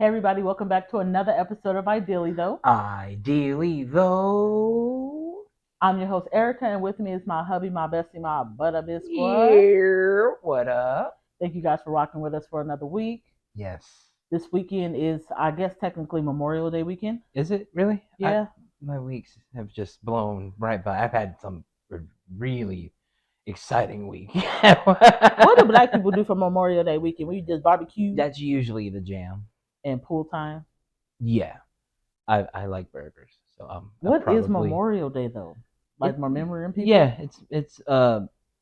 everybody, welcome back to another episode of Ideally Though. Ideally, though. I'm your host Erica, and with me is my hubby, my bestie, my butter biscuit. Yeah, what up? Thank you guys for rocking with us for another week. Yes. This weekend is, I guess, technically Memorial Day weekend. Is it really? Yeah. My weeks have just blown right by. I've had some really exciting week. What do black people do for Memorial Day weekend? We just barbecue. That's usually the jam. And pool time. Yeah, I like burgers. So what is Memorial Day though? Like remembering people? Yeah, it's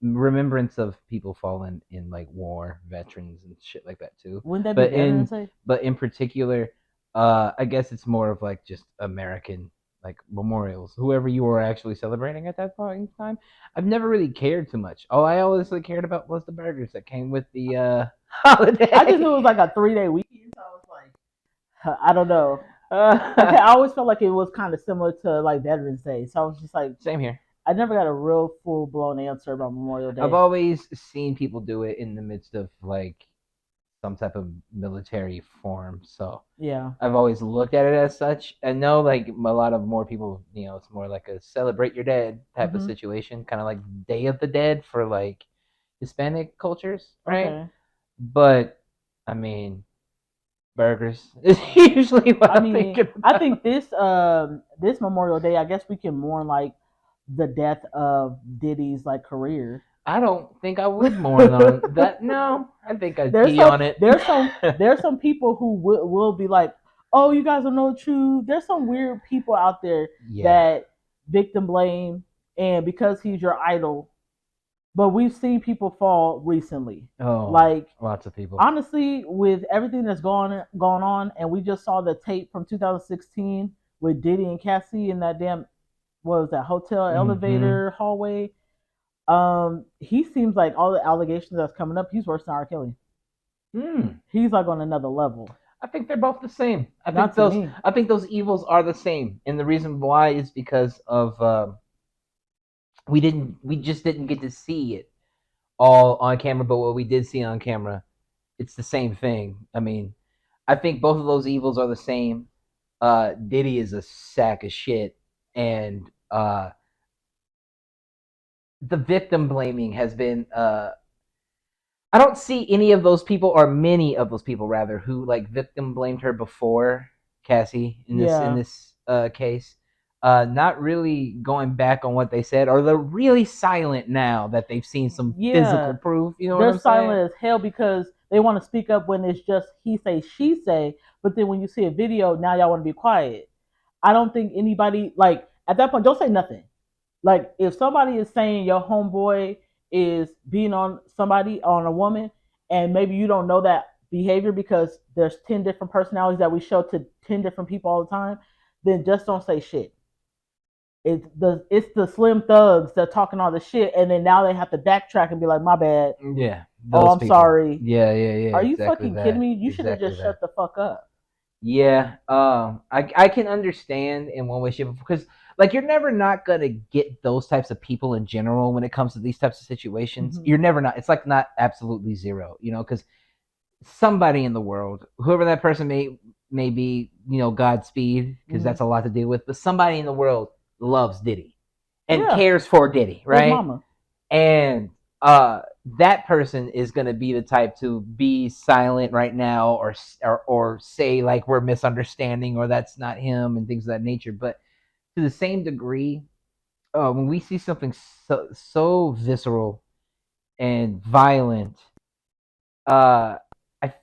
remembrance of people fallen in like war, veterans and shit like that too. Wouldn't that be Veterans Day? But in particular, I guess it's more of like just American like memorials. Whoever you were actually celebrating at that point in time, I've never really cared too much. All I always cared about was the burgers that came with the holiday. I just knew it was like a 3-day weekend, so I was like, I don't know. I always felt like it was kind of similar to like Veterans Day, so I was just like, same here. I never got a real full blown answer about Memorial Day. I've always seen people do it in the midst of like some type of military form, so yeah, I've always looked at it as such. I know like a lot of more people, it's more like a celebrate your dead type of situation, kind of like Day of the Dead for like Hispanic cultures, right? Okay. But I mean, burgers is usually what I'm thinking about. I think this Memorial Day, I guess we can mourn like the death of Diddy's like career. I don't think I would mourn on that. No, I think I'd pee on it. There's some people who will be like, oh, you guys don't know the truth. There's some weird people out there that victim blame, and because he's your idol. But we've seen people fall recently. Oh, like lots of people. Honestly, with everything that's gone on, and we just saw the tape from 2016 with Diddy and Cassie in that damn, what was that, hotel elevator hallway. He seems like all the allegations that's coming up, he's worse than R. Kelly. He's like on another level. I think they're both the same. I think those evils are the same, and the reason why is because of we just didn't get to see it all on camera, but what we did see on camera, it's the same thing. I mean, I think both of those evils are the same. Diddy is a sack of shit, and the victim blaming has been I don't see any of those people, or many of those people rather, who like victim blamed her before Cassie in this case. Not really going back on what they said, or they're really silent now that they've seen some physical proof. You know what I'm saying? They're silent as hell because they want to speak up when it's just he say, she say, but then when you see a video, now y'all want to be quiet. I don't think anybody, like, at that point, don't say nothing. Like, if somebody is saying your homeboy is beating on somebody, on a woman, and maybe you don't know that behavior because there's 10 different personalities that we show to 10 different people all the time, then just don't say shit. It's the slim thugs that are talking all the shit, and then now they have to backtrack and be like, my bad. Yeah. Oh, I'm sorry. Yeah. Are you fucking kidding me? You should have just shut the fuck up. Yeah. I can understand in one way, shape, because like you're never not gonna get those types of people in general when it comes to these types of situations. You're never not. It's like not absolutely zero, because somebody in the world, whoever that person may be, Godspeed, because that's a lot to deal with, but somebody in the world loves Diddy and cares for Diddy, right? Mama. And that person is going to be the type to be silent right now, or say like we're misunderstanding, or that's not him, and things of that nature. But to the same degree, when we see something so visceral and violent, I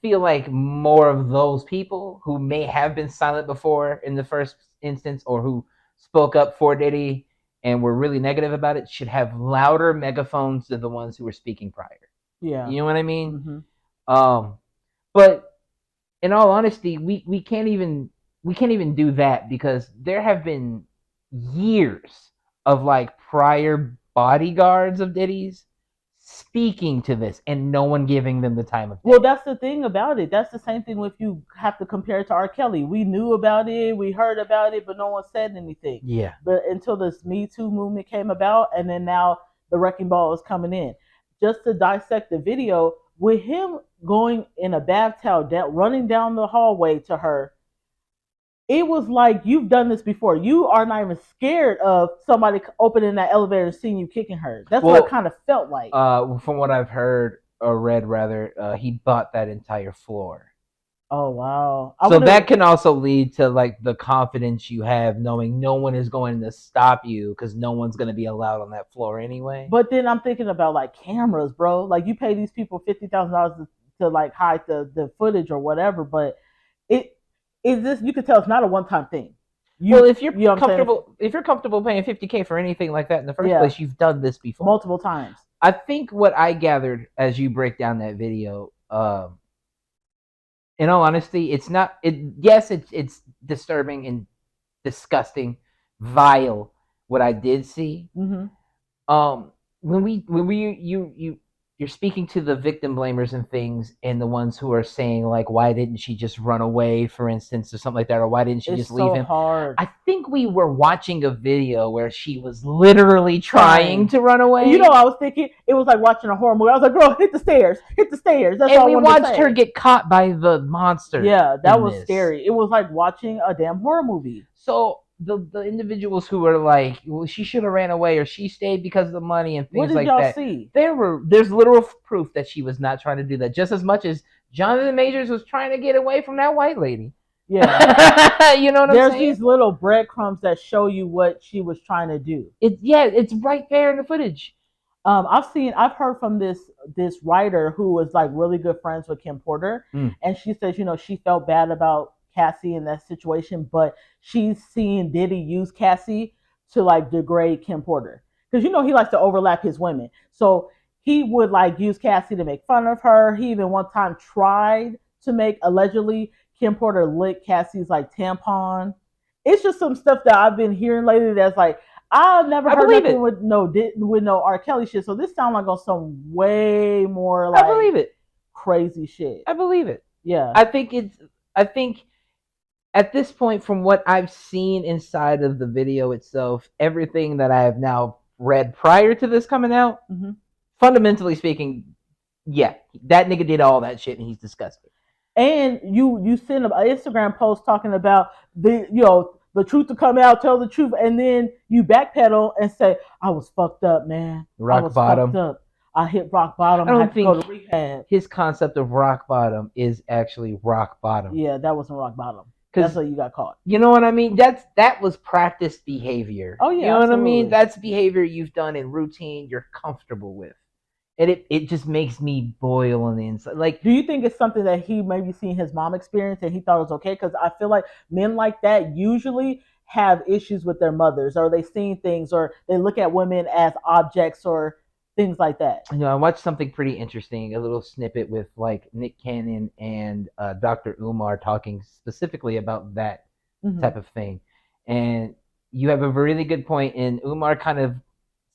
feel like more of those people who may have been silent before in the first instance, or who spoke up for Diddy and were really negative about it, should have louder megaphones than the ones who were speaking prior. Yeah. You know what I mean? But in all honesty, we can't even do that, because there have been years of like prior bodyguards of Diddy's speaking to this and no one giving them the time of day. Well, that's the thing about it. That's the same thing if you have to compare it to R. Kelly. We knew about it, we heard about it, but no one said anything. Yeah. But until this Me Too movement came about, and then now the wrecking ball is coming in. Just to dissect the video, with him going in a bath towel, running down the hallway to her, it was like you've done this before. You are not even scared of somebody opening that elevator and seeing you kicking her. That's what it kind of felt like. From what I've heard or read, rather, he bought that entire floor. Oh wow! So that can also lead to like the confidence you have, knowing no one is going to stop you because no one's going to be allowed on that floor anyway. But then I'm thinking about like cameras, bro. Like you pay these people $50,000 to like hide the footage or whatever. But it is this. You could tell it's not a one-time thing. Well, if you're comfortable, if you're comfortable paying $50K for anything like that in the first place, you've done this before multiple times. I think what I gathered as you break down that video. In all honesty, it's not. It's disturbing and disgusting, vile. What I did see. Mm-hmm. You're speaking to the victim blamers and things, and the ones who are saying like, why didn't she just run away, for instance, or something like that, or why didn't she just leave him? Hard. I think we were watching a video where she was literally trying to run away. You know, I was thinking it was like watching a horror movie. I was like, girl, hit the stairs. That's and we watched her get caught by the monster. Yeah, that was scary. It was like watching a damn horror movie. So the individuals who were like, well, she should have ran away or she stayed because of the money and things like that. What did y'all see? There's literal proof that she was not trying to do that, just as much as Jonathan Majors was trying to get away from that white lady. Yeah. You know what I'm saying? There's these little breadcrumbs that show you what she was trying to do. It's right there in the footage. I've heard from this writer who was like really good friends with Kim Porter, and she says, you know, she felt bad about Cassie in that situation, but she's seeing Diddy use Cassie to like degrade Kim Porter, because you know he likes to overlap his women. So he would like use Cassie to make fun of her. He even one time tried to make, allegedly, Kim Porter lick Cassie's like tampon. It's just some stuff that I've been hearing lately that's like, I've never heard nothing with no R. Kelly shit. So this sounds like on some way more like, I believe it, crazy shit. I believe it. Yeah. I think at this point, from what I've seen inside of the video itself, everything that I have now read prior to this coming out, fundamentally speaking, yeah, that nigga did all that shit and he's disgusting. And you send an Instagram post talking about the truth to come out, tell the truth, and then you backpedal and say, I was fucked up, man. Rock bottom. Fucked up. I hit rock bottom. I had to go to rehab. His concept of rock bottom is actually rock bottom. Yeah, that wasn't rock bottom. That's why you got caught. You know what I mean? That was practiced behavior. Oh yeah, you know what I mean? That's behavior you've done in routine. You're comfortable with, and it just makes me boil on the inside. Like, do you think it's something that he maybe seen his mom experience and he thought it was okay? Because I feel like men like that usually have issues with their mothers, or they seen things, or they look at women as objects, or things like that. You know, I watched something pretty interesting, a little snippet with like Nick Cannon and Dr. Umar talking specifically about that type of thing. And you have a really good point, and Umar kind of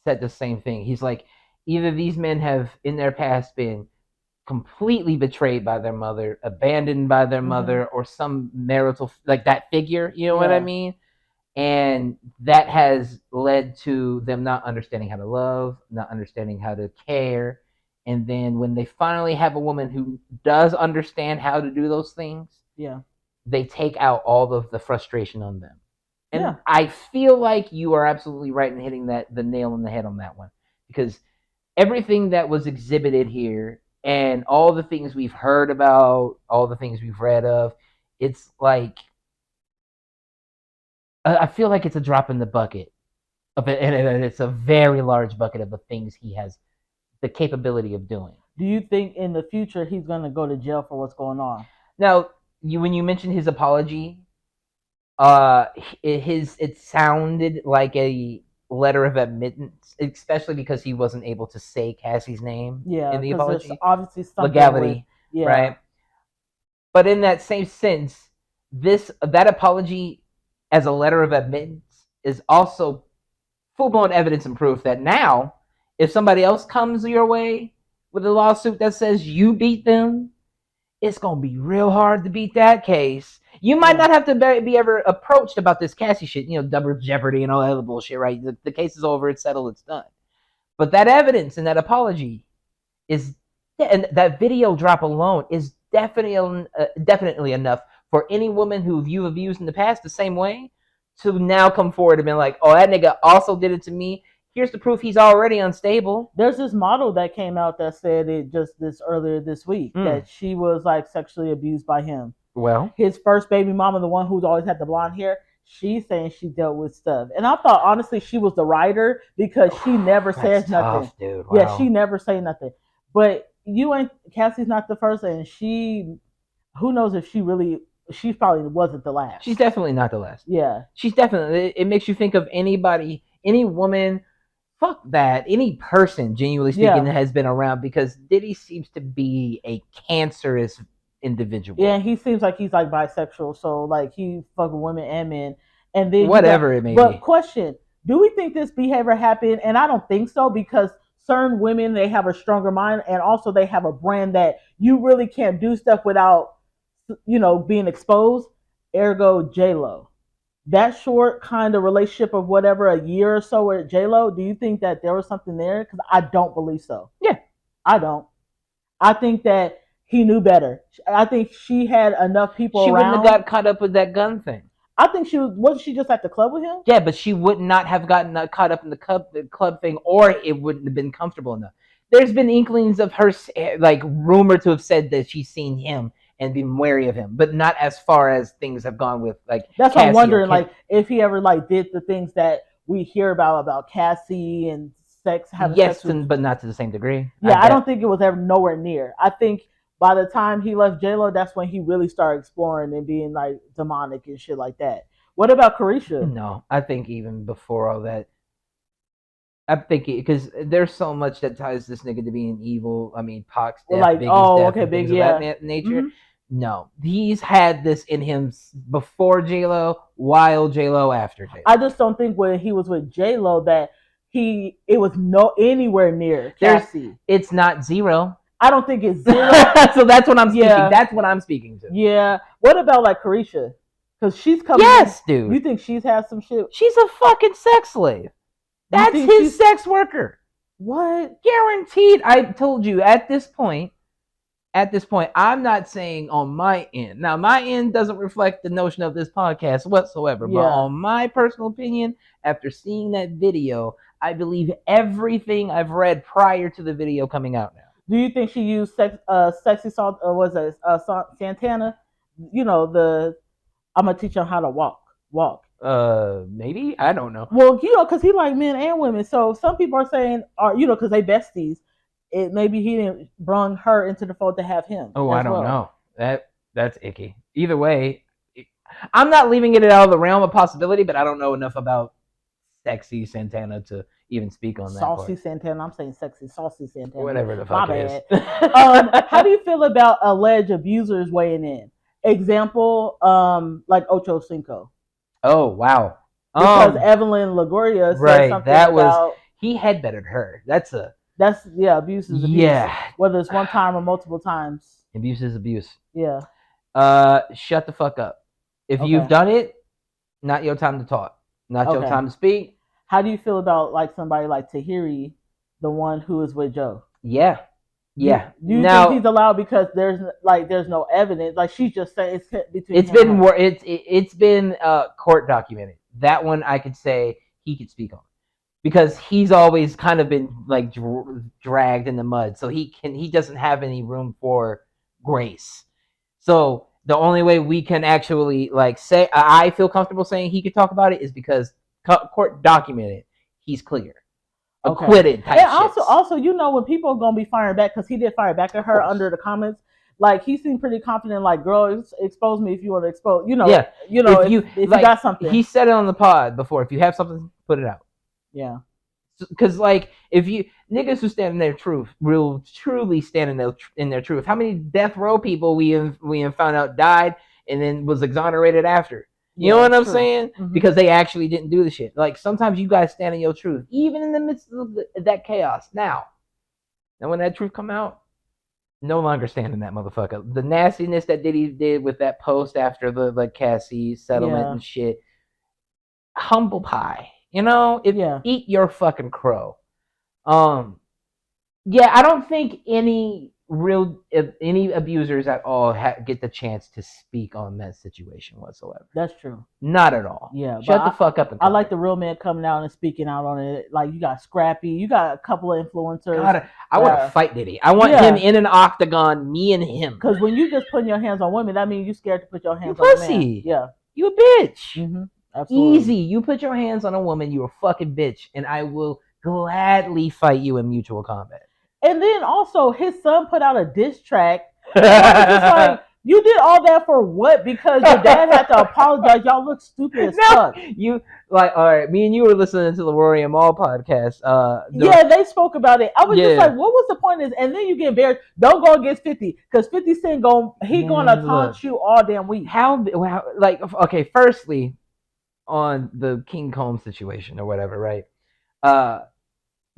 said the same thing. He's like, either these men have in their past been completely betrayed by their mother, abandoned by their mother, or some marital, like that figure, you know what I mean? And that has led to them not understanding how to love, not understanding how to care. And then when they finally have a woman who does understand how to do those things, they take out all of the frustration on them. And I feel like you are absolutely right in hitting the nail on the head on that one. Because everything that was exhibited here and all the things we've heard about, all the things we've read of, it's like, I feel like it's a drop in the bucket of it, and it's a very large bucket of the things he has the capability of doing. Do you think in the future he's going to go to jail for what's going on? Now, when you mentioned his apology, it sounded like a letter of admittance, especially because he wasn't able to say Cassie's name in the apology. There's obviously something legality, right? But in that same sense, that apology as a letter of admittance is also full-blown evidence and proof that now, if somebody else comes your way with a lawsuit that says you beat them, it's going to be real hard to beat that case. You might not have to be ever approached about this Cassie shit, double jeopardy and all that other bullshit, right? The case is over, it's settled, it's done. But that evidence and that apology is Yeah, and that video drop alone is definitely enough for any woman who you have used in the past the same way to now come forward and be like, oh, that nigga also did it to me. Here's the proof he's already unstable. There's this model that came out that said it just this earlier this week that she was like sexually abused by him. Well, his first baby mama, the one who's always had the blonde hair, she's saying she dealt with stuff. And I thought honestly she was the writer because she never says nothing. Tough, dude. Wow. Yeah, she never say nothing. But Cassie's not the first, and who knows if she probably wasn't the last. She's definitely not the last. Yeah. She's definitely, it makes you think of anybody, any woman, fuck that, any person, genuinely speaking, has been around, because Diddy seems to be a cancerous individual. Yeah, he seems like he's like bisexual, so like he fuck with women and men. And then whatever it may be. But question, do we think this behavior happened? And I don't think so, because certain women, they have a stronger mind, and also they have a brand that you really can't do stuff without, being exposed. Ergo J-Lo. That short kind of relationship of whatever, a year or so with J-Lo, do you think that there was something there? Because I don't believe so. Yeah. I don't. I think that he knew better. I think she had enough people around. She wouldn't have got caught up with that gun thing. I think wasn't she just at the club with him? Yeah, but she would not have gotten caught up in the club thing, or it wouldn't have been comfortable enough. There's been inklings of her, like, rumored to have said that she's seen him and been wary of him, but not as far as things have gone with, like, that's what I'm wondering, like, if he ever, like, did the things that we hear about Cassie and sex. Yes, but not to the same degree. Yeah, I don't think it was ever nowhere near. I think by the time he left J-Lo, that's when he really started exploring and being, like, demonic and shit like that. What about Carisha? No, I think even before all that, I'm thinking, because there's so much that ties this nigga to being evil. I mean, Pac's death, like, Biggie's death, Big, of that nature. Mm-hmm. No, he's had this in him before J-Lo, while J-Lo, after J-Lo. I just don't think when he was with J-Lo that it was anywhere near Cassie. It's not zero. I don't think it's zero. So that's what I'm speaking. Yeah. That's what I'm speaking to. Yeah. What about like Carisha? Because she's coming. Yes, dude. You think she's had some shit? She's a fucking sex slave. That's his sex worker. What? Guaranteed. I told you at this point, I'm not saying on my end. Now, my end doesn't reflect the notion of this podcast whatsoever. Yeah. But on my personal opinion, after seeing that video, I believe everything I've read prior to the video coming out now. Do you think she used sexy salt, or was it Santana? I'm gonna teach you how to walk. Maybe, I don't know. Well, because he like men and women. So some people are saying, because they besties. Maybe he didn't bring her into the fold to have him. Oh, I don't know. That's icky. Either way, I'm not leaving it out of the realm of possibility, but I don't know enough about sexy Santana to even speak on that. Saucy Santana. I'm saying sexy, saucy Santana. Whatever the fuck it is. How do you feel about alleged abusers weighing in? Example, like Ocho Cinco. Oh, wow. Because Evelyn Longoria said something about... He headbutted her. That's abuse is abuse. Yeah. Whether it's one time or multiple times. Abuse is abuse. Yeah. Shut the fuck up. If you've done it, not your time to talk. Not your time to speak. How do you feel about like somebody like Tahiri, the one who is with Joe? Yeah. Yeah. Do you think he's allowed because there's no evidence? Like she's just saying it's between. It's been court documented. That one I could say he could speak on. Because he's always kind of been like dragged in the mud, so he doesn't have any room for grace. So the only way we can actually like say I feel comfortable saying he could talk about it is because court documented he's clear, acquitted. Type and also when people are gonna be firing back, because he did fire back at her under the comments. Like he seemed pretty confident. Like, girl, expose me if you want to expose. If you got something. He said it on the pod before. If you have something, put it out. Yeah, because like if you niggas who stand in their truth, will truly stand in their truth. How many death row people we have found out died and then was exonerated after? You know what I'm saying? Mm-hmm. Because they actually didn't do the shit. Like sometimes you guys stand in your truth, even in the midst of that chaos. Now when that truth come out, no longer stand in that motherfucker. The nastiness that Diddy did with that post after the Cassie settlement and shit. Humble pie. Eat your fucking crow. I don't think any if any abusers at all get the chance to speak on that situation whatsoever. That's true. Not at all. Yeah, shut the fuck up. And I like the real man coming out and speaking out on it. Like you got Scrappy, you got a couple of influencers. God, I want to fight Diddy. I want him in an octagon, me and him. Because when you just putting your hands on women, that means you scared to put your hands on a man. Yeah, you a bitch. Mm-hmm. Absolutely. Easy. You put your hands on a woman, you a fucking bitch, and I will gladly fight you in mutual combat. And then also, his son put out a diss track. Just like, you did all that for what? Because your dad had to apologize. Y'all look stupid as fuck. You like, all right, me and you were listening to the Rory and Maul podcast. Yeah, they spoke about it. I was just like, what was the point of this? And then you get embarrassed. Don't go against 50 because 50 Cent gonna taunt you all damn week. How like, okay, firstly, on the King Combs situation or whatever, right?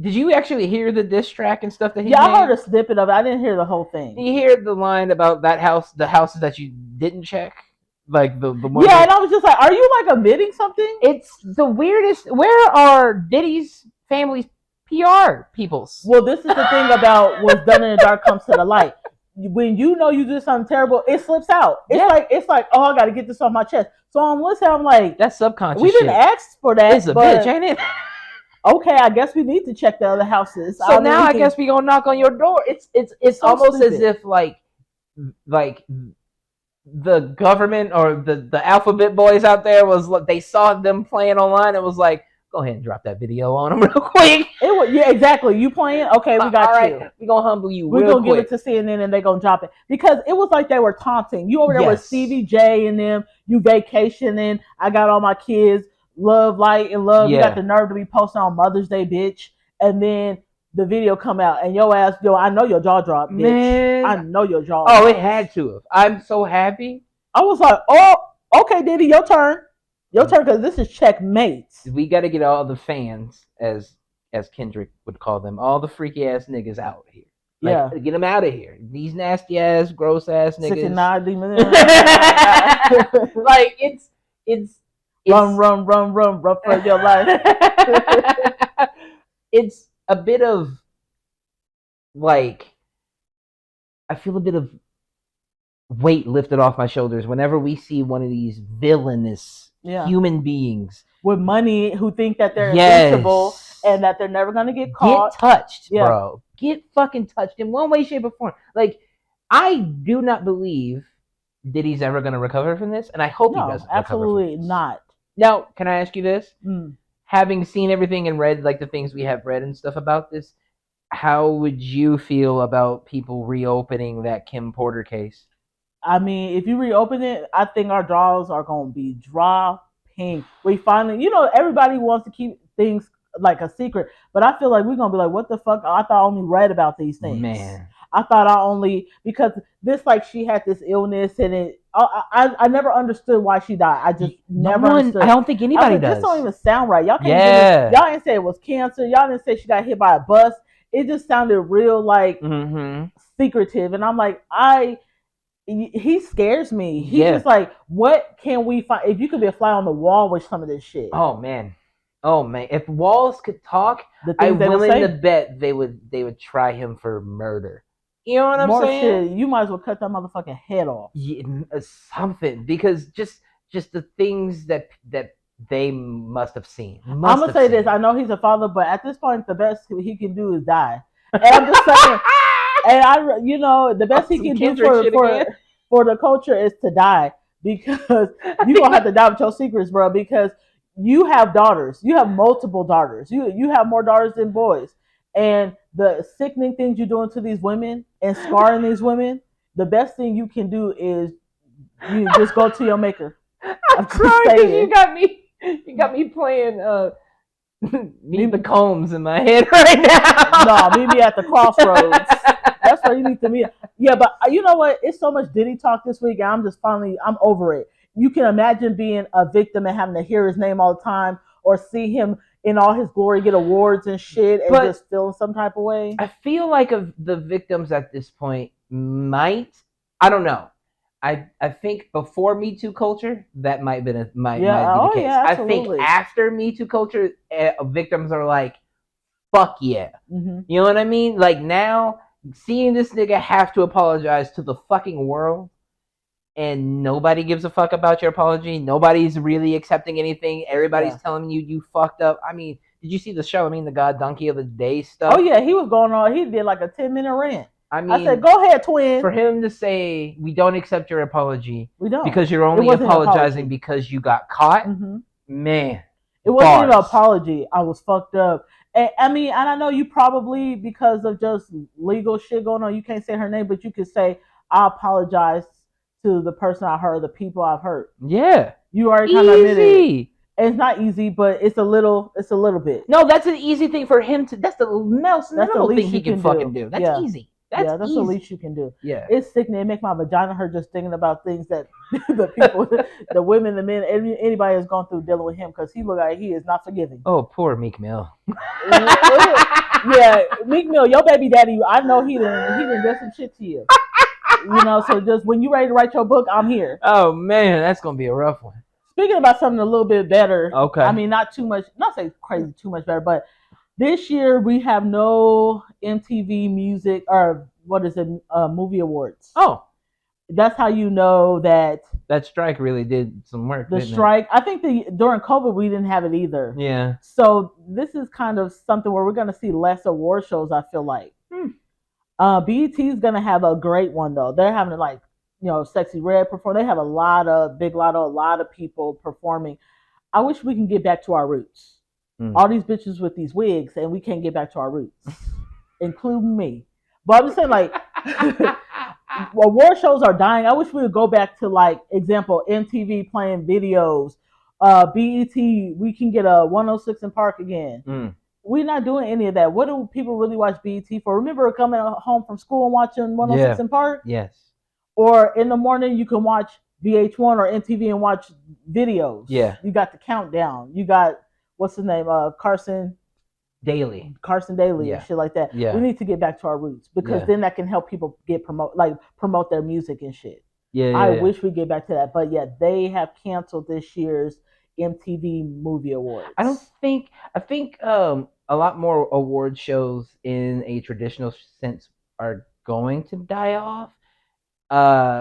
Did you actually hear the diss track and stuff that he made? I heard a snippet of it. I didn't hear the whole thing. Did you hear the line about that house, the houses that you didn't check? Like the one. Yeah, and I was just like, are you like admitting something? It's the weirdest. Where are Diddy's family's PR peoples? Well, this is the thing about what's done in the dark comes to the light. When you know you did something terrible, it slips out. It's like, oh, I got to get this off my chest. So I'm listening. I'm like, that's subconscious. We didn't ask for that. It's a bitch, ain't it? Okay, I guess we need to check the other houses. So now I guess we gonna knock on your door. It's so almost stupid. As if like the government or the alphabet boys out there they saw them playing online and was like, go ahead and drop that video on them real quick. Yeah, exactly. You playing? Okay, we got all you. Right, we gonna humble you. We're gonna give it to CNN and they gonna drop it because it was like they were taunting you over there with Stevie J and them. You vacationing? I got all my kids. Love, light, and love. Yeah. You got the nerve to be posting on Mother's Day, bitch. And then the video come out, and your ass, I know your jaw dropped, bitch. Man. I know your jaw. Oh, it had to have. I'm so happy. I was like, oh, okay, Diddy, your turn. Your turn, because this is checkmate. We got to get all the fans, as Kendrick would call them, all the freaky ass niggas out here. Like, get them out of here. These nasty ass, gross ass niggas. 69 demons. Like it's run for your life. It's a bit of like, I feel a bit of weight lifted off my shoulders whenever we see one of these villainous human beings with money who think that they're invincible and that they're never gonna get caught. Get touched, bro. Get fucking touched in one way, shape, or form. Like, I do not believe Diddy's ever gonna recover from this, and I hope he doesn't. Absolutely not. Now, can I ask you this? Having seen everything and read like the things we have read and stuff about this, how would you feel about people reopening that Kim Porter case? I mean, if you reopen it, I think our jaws are going to be dropping. We finally, everybody wants to keep things like a secret, but I feel like we're going to be like, what the fuck? I thought I only read about these things. Man. I thought because this, like, she had this illness and I never understood why she died. I just never understood. I don't think anybody does. This don't even sound right. Y'all can't y'all didn't say it was cancer. Y'all didn't say she got hit by a bus. It just sounded real, like, secretive. And I'm like, he scares me. He's just like, what can we find? If you could be a fly on the wall with some of this shit. Oh man. If walls could talk, I'm willing to bet they would try him for murder. You know what I'm saying? Shit, you might as well cut that motherfucking head off. Yeah, something, because just the things that they must have seen. I'm gonna say this. I know he's a father, but at this point, the best he can do is die. And I'm just saying. And the best he can do for the culture is to die, because you're gonna have to die with your secrets, bro. Because you have daughters. You have multiple daughters. You have more daughters than boys. And the sickening things you're doing to these women and scarring these women, the best thing you can do is you just go to your maker. I'm crying because you got me playing Meet the Combs in my head right now. No, meet me at the crossroads. That's where you need to meet. Yeah, but you know what? It's so much Diddy talk this week, and I'm over it. You can imagine being a victim and having to hear his name all the time or see him in all his glory, get awards and shit, and just feeling some type of way. I feel like the victims at this point I don't know. I think before Me Too culture, that might be the case. I think after Me Too culture, victims are like, fuck yeah. Mm-hmm. You know what I mean? Like, now seeing this nigga have to apologize to the fucking world, and nobody gives a fuck about your apology. Nobody's really accepting anything. Everybody's telling you fucked up. I mean, did you see the Charlemagne the God Donkey of the Day stuff? Oh yeah, he was going on. He did like a 10-minute rant. I mean, I said, "Go ahead, twin." For him to say we don't accept your apology, we don't, because you're only apologizing because you got caught. Man, it wasn't even an apology. I was fucked up. And, I mean, and I know you probably, because of just legal shit going on, you can't say her name, but you could say, "I apologize to the person I hurt, the people I've hurt." Yeah, you already kind of admitted it. It's not easy, but it's a little bit. No, that's an easy thing for him to. That's the minimal thing he can fucking do. That's easy. That's the least you can do. Yeah, it's sickening. It makes my vagina hurt just thinking about things that the people, the women, the men, anybody has gone through dealing with him, because he look like he is not forgiving. Oh, poor Meek Mill. Yeah, Meek Mill, your baby daddy. I know he didn't do some shit to you. You know, so just when you're ready to write your book, I'm here. Oh man, that's gonna be a rough one. Speaking about something a little bit better. Okay. I mean, not too much. Not say crazy too much better, but this year we have no MTV Music or Movie Awards. Oh, that's how you know that strike really did some work. The strike. I think during COVID we didn't have it either. Yeah. So this is kind of something where we're going to see less award shows, I feel like. BET is going to have a great one though. They're having Sexy Red perform. They have a lot of people performing. I wish we can get back to our roots. All these bitches with these wigs, and we can't get back to our roots, including me. But I'm just saying, like, award shows are dying. I wish we would go back to, like, example, MTV playing videos. BET, we can get a 106 in Park again. We're not doing any of that. What do people really watch BET for? Remember coming home from school and watching 106 in Park? Yes. Or in the morning, you can watch VH1 or MTV and watch videos. Yeah. You got the countdown. You got, what's his name? Carson Daly and shit like that. Yeah. We need to get back to our roots, because then that can help people promote their music and shit. I wish we get back to that. But yeah, they have canceled this year's MTV Movie Awards. I think a lot more award shows in a traditional sense are going to die off.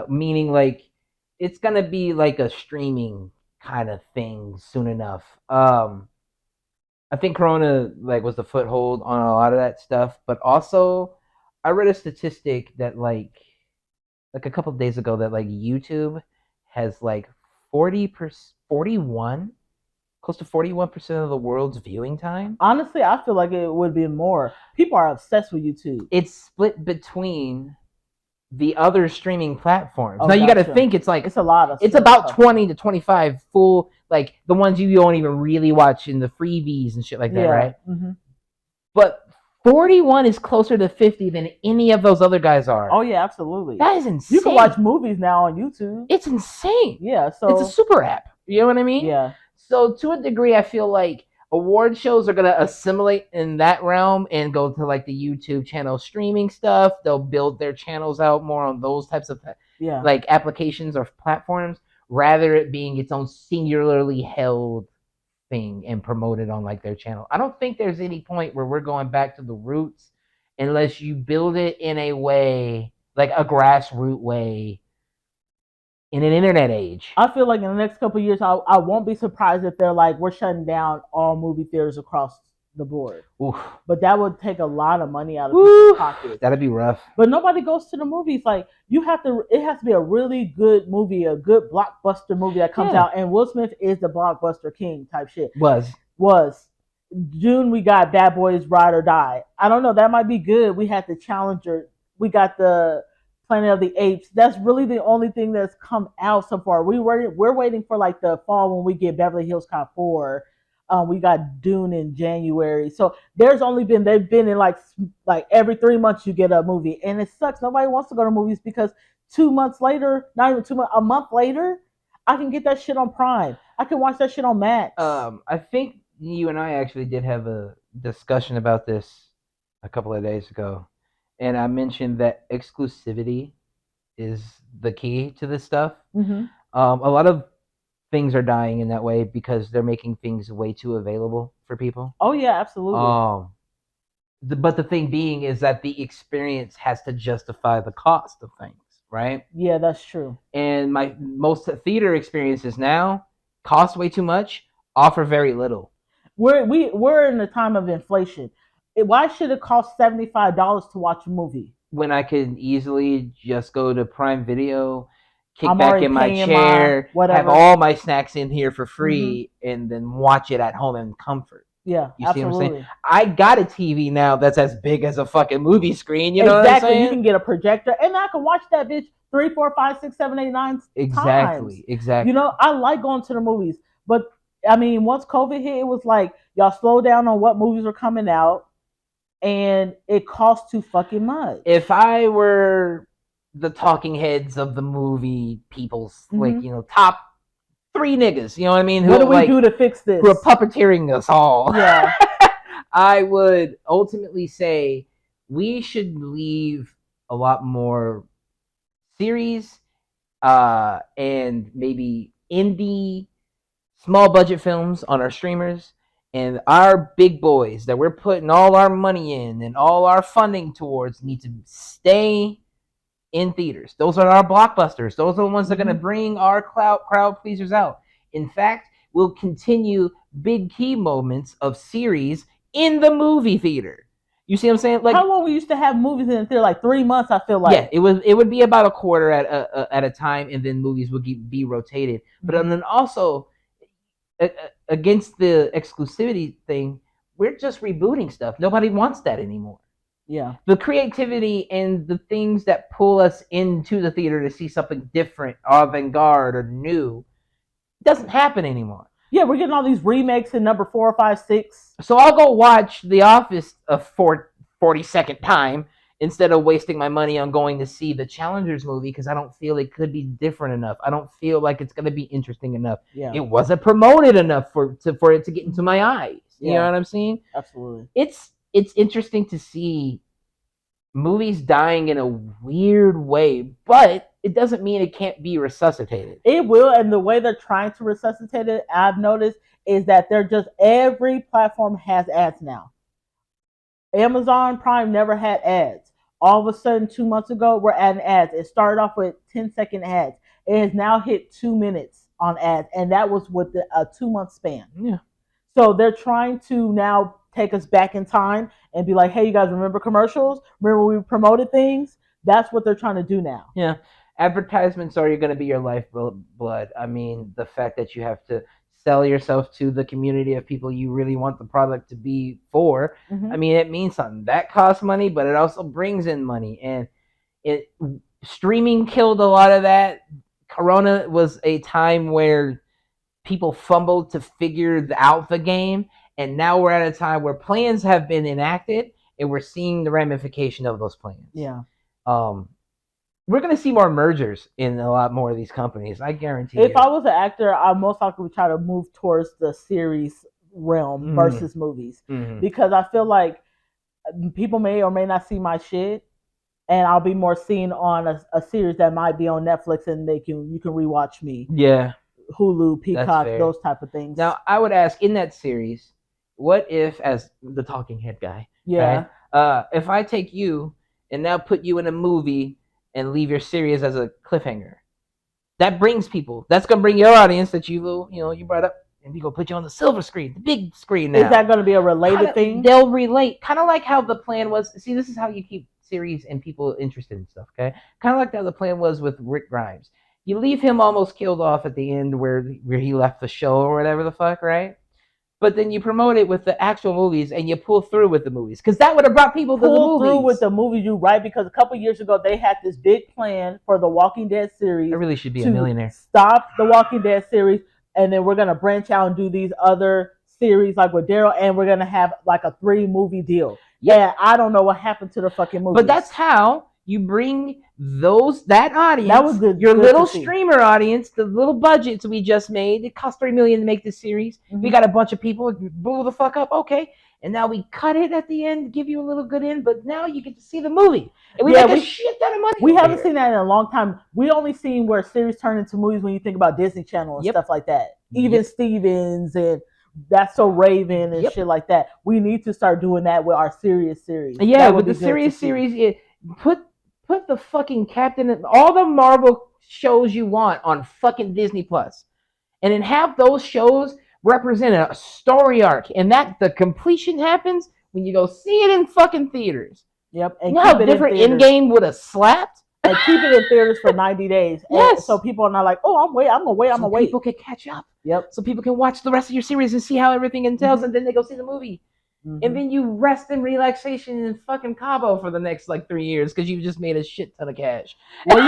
Meaning like it's gonna be like a streaming kind of thing soon enough. I think Corona was the foothold on a lot of that stuff, but also I read a statistic that like a couple of days ago that like YouTube has like 41, close to 41% of the world's viewing time. Honestly, I feel like it would be more. People are obsessed with YouTube. It's split between the other streaming platforms. Now you got to think it's a lot of. It's about 20 to 25 full, like the ones you don't even really watch in the freebies and shit like that, right? Mm-hmm. But 41 is closer to 50 than any of those other guys are. Oh yeah, absolutely. That is insane. You can watch movies now on YouTube. It's insane. Yeah, so it's a super app. You know what I mean? Yeah. So to a degree, I feel like award shows are gonna assimilate in that realm and go to like the YouTube channel streaming stuff. They'll build their channels out more on those types of like applications or platforms, rather it being its own singularly held thing and promoted on like their channel. I don't think there's any point where we're going back to the roots unless you build it in a way, like a grassroots way, in an internet age. I feel like in the next couple of years, I won't be surprised if they're like, we're shutting down all movie theaters across the board. Oof. But that would take a lot of money out of people's pockets. That'd be rough. But nobody goes to the movies. Like, it has to be a really good movie, a good blockbuster movie that comes out. And Will Smith is the blockbuster king type shit. Was. June, we got Bad Boys Ride or Die. I don't know. That might be good. We had the Challenger. We got the Planet of the Apes. That's really the only thing that's come out so far. We're waiting for like the fall when we get Beverly Hills Cop 4. We got Dune in January. So they've been in like every 3 months you get a movie, and it sucks. Nobody wants to go to movies because 2 months later, not even 2 months, a month later, I can get that shit on Prime. I can watch that shit on Max. I think you and I actually did have a discussion about this a couple of days ago. And I mentioned that exclusivity is the key to this stuff. Mm-hmm. A lot of things are dying in that way because they're making things way too available for people. Oh yeah, absolutely. But the thing being is that the experience has to justify the cost of things, right? Yeah, that's true. And my most theater experiences now cost way too much, offer very little. We're in a time of inflation. Why should it cost $75 to watch a movie? When I could easily just go to Prime Video, kick I'm back already in my paying my chair, have whatever. all my snacks in here for free, and then watch it at home in comfort. Yeah, You see what I'm saying? absolutely. I got a TV now that's as big as a fucking movie screen. You know what I'm Exactly. You saying? can get a projector, and I can watch that bitch 3, 4, 5, 6, 7, 8, 9 times. Exactly. You know, I like going to the movies, but I mean, once COVID hit, it was like y'all slow down on what movies are coming out, and it costs too fucking much. If I were the talking heads of the movie people's, like, you know, top 3 niggas, you know what I mean? Who, what do we do to fix this? Who are puppeteering us all. Yeah. I would ultimately say we should leave a lot more series and maybe indie small budget films on our streamers, and our big boys that we're putting all our money in and all our funding towards need to stay in theaters. Those are our blockbusters. Those are the ones that are going to bring our crowd pleasers out. In fact, we'll continue big key moments of series in the movie theater. You see what I'm saying? Like, how long we used to have movies in the theater? Like 3 months, I feel like. Yeah, it would be about a quarter at a time, and then movies would be rotated. But then also, against the exclusivity thing, we're just rebooting stuff. Nobody wants that anymore. Yeah. The creativity and the things that pull us into the theater to see something different, avant-garde, or new, doesn't happen anymore. Yeah, we're getting all these remakes in number 4, 5, 6. So I'll go watch The Office a 42nd time instead of wasting my money on going to see the Challengers movie because I don't feel it could be different enough. I don't feel like it's going to be interesting enough. Yeah. It wasn't promoted enough for it to get into my eyes. You know what I'm saying? Absolutely. It's interesting to see movies dying in a weird way, but it doesn't mean it can't be resuscitated. It will, and the way they're trying to resuscitate it, I've noticed, is that they're just, every platform has ads now. Amazon Prime never had ads. All of a sudden, 2 months ago, we're adding ads. It started off with 10-second ads. It has now hit 2 minutes on ads, and that was with a 2-month span. Yeah. So they're trying to now take us back in time and be like, hey, you guys remember commercials? Remember we promoted things? That's what they're trying to do now. Yeah. Advertisements are going to be your lifeblood. I mean, the fact that you have to sell yourself to the community of people you really want the product to be for. I mean, it means something. That costs money, but it also brings in money. And streaming killed a lot of that. Corona was a time where people fumbled to figure out the game. And now we're at a time where plans have been enacted and we're seeing the ramification of those plans. Yeah. We're going to see more mergers in a lot more of these companies. I guarantee If I was an actor, I most likely would try to move towards the series realm versus movies. Because I feel like people may or may not see my shit, and I'll be more seen on a series that might be on Netflix, and you can rewatch me. Yeah. Hulu, Peacock, those type of things. Now, I would ask, in that series, what if, as the talking head guy, if I take you and now put you in a movie and leave your series as a cliffhanger, that brings people. That's gonna bring your audience that you brought up, and we gonna put you on the silver screen, the big screen now. Is that gonna be a related thing? They'll relate, kind of like how the plan was. See, this is how you keep series and people interested in stuff. Okay, kind of like how the plan was with Rick Grimes. You leave him almost killed off at the end where he left the show or whatever the fuck, right? But then you promote it with the actual movies and you pull through with the movies. Because that would have brought people to the movies. Pull through with the movies, you right? Because a couple years ago, they had this big plan for the Walking Dead series. I really should be a millionaire. Stop the Walking Dead series, and then we're going to branch out and do these other series like with Daryl, and we're going to have like a 3-movie deal. Yeah, I don't know what happened to the fucking movies. But that's how you bring that audience, that was good, your little streamer audience, the little budgets we just made. It cost $3 million to make this series. We got a bunch of people, blew the fuck up, okay. And now we cut it at the end, give you a little good end, but now you get to see the movie. And we make a shit ton of money. We haven't seen that in a long time. We only seen where series turn into movies when you think about Disney Channel and stuff like that. Even Stevens and That's So Raven and Yep. shit like that. We need to start doing that with our serious series. Yeah, That would with be the good to serious see. series, put the fucking Captain, all the Marvel shows you want on fucking Disney Plus, and then have those shows represent a story arc, and that the completion happens when you go see it in fucking theaters. Yep, You and know keep how it in different theaters. Endgame would have slapped? And keep it in theaters for 90 days. And Yes. so people are not like, oh, I'm gonna wait. So people can catch up. Yep. So people can watch the rest of your series and see how everything entails, Mhm. and then they go see the movie. Mhm. And then you rest in relaxation in fucking Cabo for the next like 3 years because you just made a shit ton of cash. Well,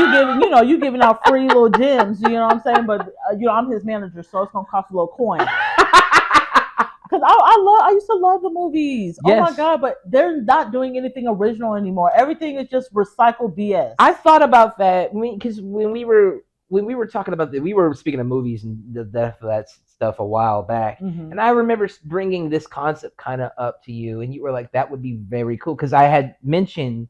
you giving out free little gems, you know what I'm saying? But I'm his manager, so it's gonna cost a little coin. Because I used to love the movies. Yes. Oh my god, but they're not doing anything original anymore. Everything is just recycled BS. I thought about that because when we were talking about we were speaking of movies and the death of that stuff a while back, Mhm. and I remember bringing this concept kind of up to you, and you were like, "That would be very cool," because I had mentioned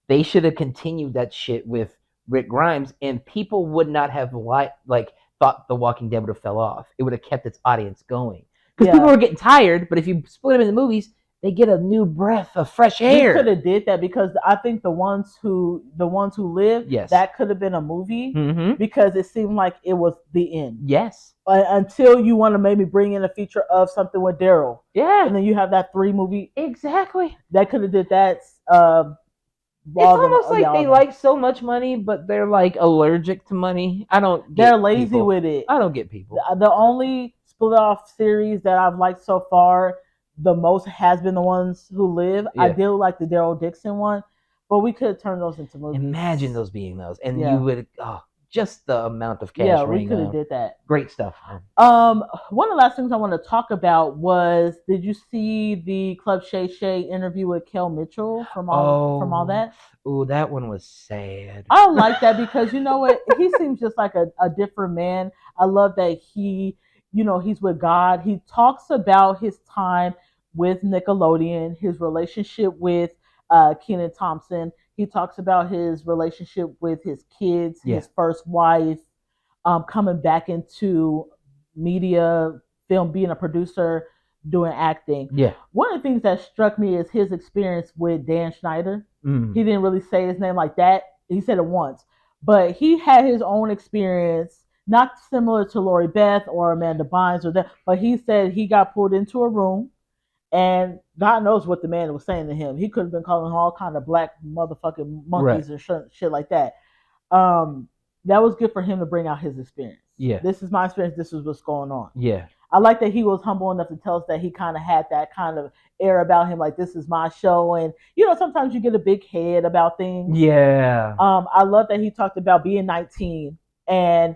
they should have continued that shit with Rick Grimes, and people would not have thought The Walking Dead would have fell off. It would have kept its audience going because people were getting tired. But if you split them in the movies, they get a new breath of fresh air. We could have did that because I think the ones who live, Yes, that could have been a movie because it seemed like it was the end. Yes. Until you want to maybe bring in a feature of something with Daryl. Yeah. And then you have that 3 movie. Exactly. That could have did that. It's almost like they like so much money, but they're like allergic to money. They're lazy people. with it. I don't get people. The only split off series that I've liked so far, the most has been The Ones Who Live. Yeah. I did like the Daryl Dixon one, but we could turn those into movies. Imagine those being those, and you would just the amount of cash. Yeah, we could have did that. Great stuff. One of the last things I want to talk about was, did you see the Club Shay Shay interview with Kel Mitchell from all that? Oh, that one was sad. I like that because you know what? He seems just like a different man. I love that he's with God. He talks about his time with Nickelodeon, his relationship with Kenan Thompson. He talks about his relationship with his kids, his first wife, coming back into media, film, being a producer, doing acting. Yeah. One of the things that struck me is his experience with Dan Schneider. Mm. He didn't really say his name like that. He said it once. But he had his own experience, not similar to Lori Beth or Amanda Bynes or that, but he said he got pulled into a room, and God knows what the man was saying to him. He could have been calling him all kind of black motherfucking monkeys and shit like that. That was good for him to bring out his experience. Yeah. This is my experience. This is what's going on. Yeah. I like that he was humble enough to tell us that he kind of had that kind of air about him, like, this is my show. And, sometimes you get a big head about things. Yeah. I love that he talked about being 19 and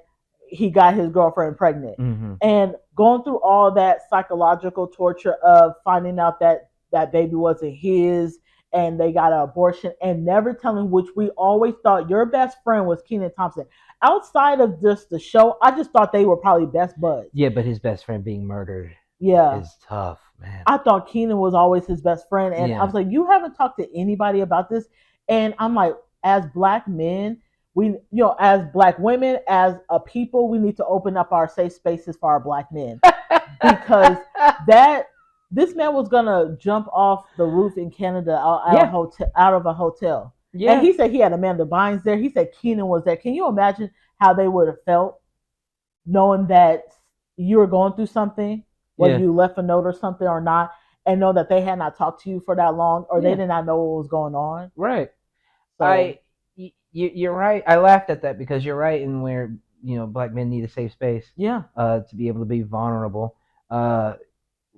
he got his girlfriend pregnant. Mm-hmm. And going through all that psychological torture of finding out that that baby wasn't his and they got an abortion and never telling, which we always thought your best friend was Kenan Thompson. Outside of just the show, I just thought they were probably best buds. Yeah, but his best friend being murdered is tough, man. I thought Kenan was always his best friend. And I was like, you haven't talked to anybody about this. And I'm like, as black men, we, as black women, as a people, we need to open up our safe spaces for our black men. Because this man was gonna jump off the roof in Canada out of a hotel. Yeah. And he said he had Amanda Bynes there. He said Kenan was there. Can you imagine how they would have felt knowing that you were going through something, whether you left a note or something or not, and know that they had not talked to you for that long, or they did not know what was going on? Right. So, you're right. I laughed at that because you're right in where black men need a safe space. Yeah. To be able to be vulnerable.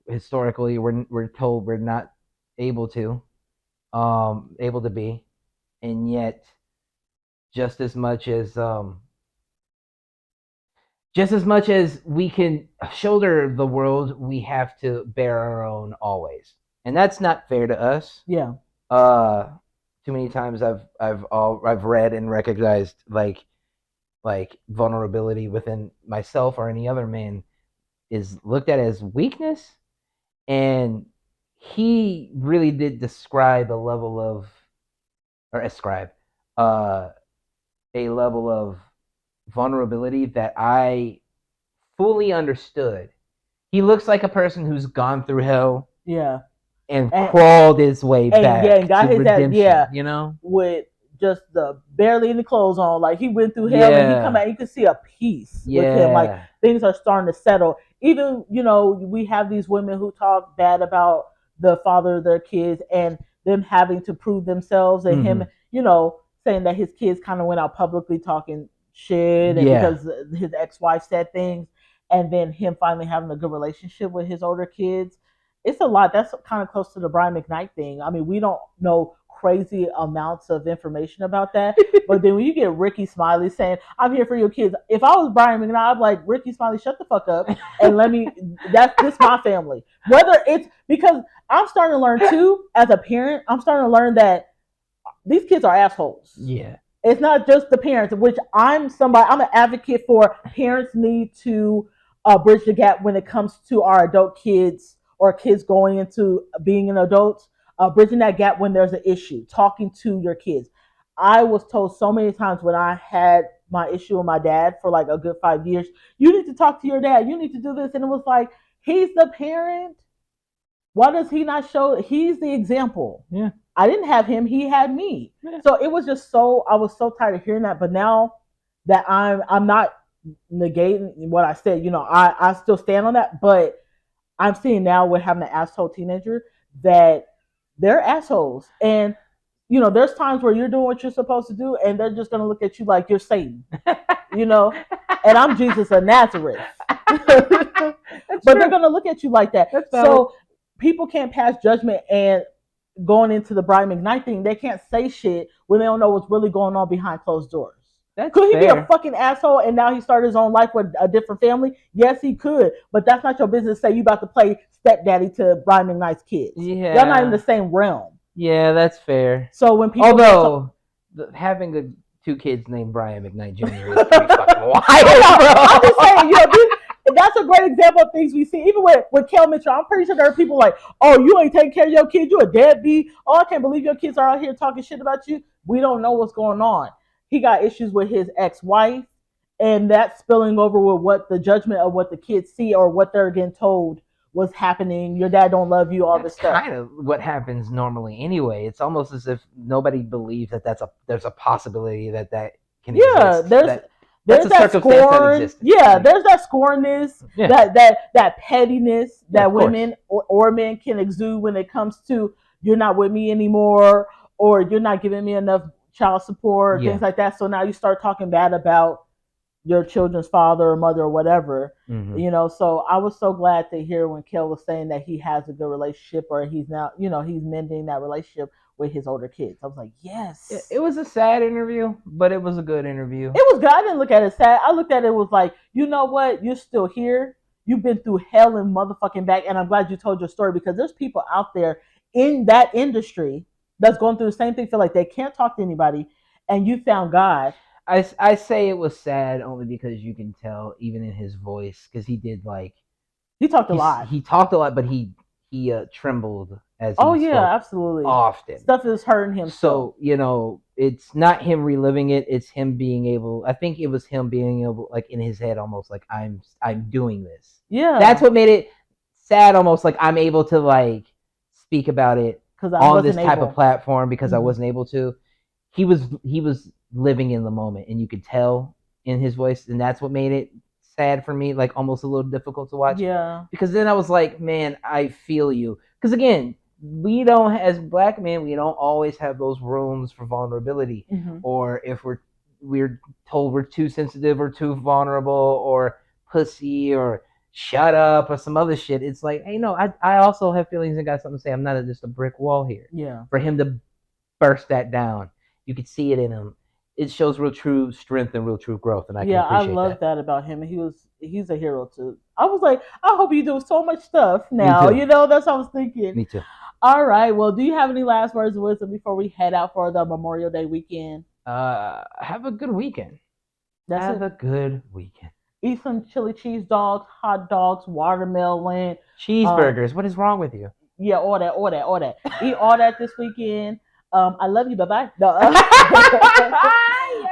Historically, we're told we're not able to be, and yet just as much as we can shoulder the world, we have to bear our own always, and that's not fair to us. Yeah. Too many times I've read and recognized like vulnerability within myself or any other man is looked at as weakness. And he really did describe a level of vulnerability that I fully understood He looks like a person who's gone through hell Yeah. and crawled his way back and got to his redemption. ass, You know, with just the barely any clothes on. Like, he went through hell and he come out. You can see a peace with him. Like, things are starting to settle. Even, we have these women who talk bad about the father of their kids and them having to prove themselves, and him, saying that his kids kind of went out publicly talking shit, and because his ex-wife said things, and then him finally having a good relationship with his older kids. It's a lot. That's kind of close to the Brian McKnight thing. I mean, we don't know crazy amounts of information about that. But then when you get Ricky Smiley saying, "I'm here for your kids," if I was Brian McKnight, I'd like, Ricky Smiley, shut the fuck up and let me. This my family. Whether it's because I'm starting to learn too, as a parent, I'm starting to learn that these kids are assholes. Yeah. It's not just the parents, which I'm an advocate for. Parents need to bridge the gap when it comes to our adult kids or kids going into being an adult, bridging that gap when there's an issue, talking to your kids. I was told so many times when I had my issue with my dad for like a good 5 years, you need to talk to your dad. You need to do this. And it was like, he's the parent. Why does he not show? He's the example. Yeah. I didn't have him. He had me. Yeah. So it was just I was so tired of hearing that. But now that I'm not negating what I said, I still stand on that. But I'm seeing now with having an asshole teenager that they're assholes. And, there's times where you're doing what you're supposed to do and they're just going to look at you like you're Satan, and I'm Jesus of Nazareth. But they're going to look at you like that. So people can't pass judgment, and going into the Brian McKnight thing, they can't say shit when they don't know what's really going on behind closed doors. Could he be a fucking asshole and now he started his own life with a different family? Yes, he could. But that's not your business to say you about to play stepdaddy to Brian McKnight's kids. Yeah. Y'all not in the same realm. Yeah, that's fair. So when people... Although, having two kids named Brian McKnight Jr. is pretty fucking wild, bro. I'm just saying, that's a great example of things we see. Even with Kel Mitchell, I'm pretty sure there are people like, "Oh, you ain't taking care of your kids. You a deadbeat. Oh, I can't believe your kids are out here talking shit about you." We don't know what's going on. He got issues with his ex-wife, and that's spilling over with what the judgment of what the kids see or what they're getting told was happening. Your dad don't love you, all this stuff. Kind of what happens normally anyway. It's almost as if nobody believes that there's a possibility that can exist. Yeah, there's that scorn. Yeah, there's that scornness, that pettiness that women or men can exude when it comes to, you're not with me anymore, or you're not giving me enough child support, things like that. So now you start talking bad about your children's father or mother or whatever. So I was so glad to hear when Kel was saying that he has a good relationship, or he's now, he's mending that relationship with his older kids. I was like, yes. It was a sad interview, but it was a good interview. It was good. I didn't look at it sad. I looked at it was like, you know what? You're still here. You've been through hell and motherfucking back, and I'm glad you told your story, because there's people out there in that industry that's going through the same thing, feel like they can't talk to anybody, and you found God. I say it was sad only because you can tell even in his voice, because he talked a lot. He talked a lot, but he trembled as he spoke. Absolutely. Often. Stuff is hurting him. So, it's not him reliving it, it's him being able, I think it was him being able, like in his head almost, like I'm doing this. Yeah. That's what made it sad, almost like I'm able to like speak about it on this type of platform because I wasn't able to. He was living in the moment, and you could tell in his voice, and that's what made it sad for me, like almost a little difficult to watch. Yeah. Because then I was like, man, I feel you. Because again, we don't, as black men, we don't always have those rooms for vulnerability. Or if we're told we're too sensitive or too vulnerable or pussy or shut up or some other shit, it's like, hey, no, I also have feelings and got something to say. I'm not just a brick wall here. Yeah. For him to burst that down, you could see it in him. It shows real true strength and real true growth, and I can appreciate I love that about him. He's a hero too. I was like, I hope you do so much stuff now. That's what I was thinking. Me too. All right. Well, do you have any last words of wisdom before we head out for the Memorial Day weekend? Have a good weekend. Have a good weekend. Eat some chili cheese dogs, hot dogs, watermelon, cheeseburgers. What is wrong with you? Yeah, all that. Eat all that this weekend. I love you. Bye-bye. No.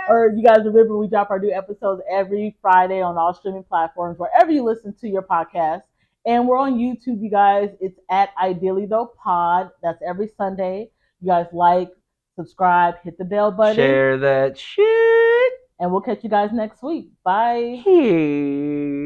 Or you guys remember, we drop our new episodes every Friday on all streaming platforms, wherever you listen to your podcast. And we're on YouTube, you guys. It's at Ideally Though Pod. That's every Sunday. You guys like, subscribe, hit the bell button. Share that shit. And we'll catch you guys next week. Bye. Hey.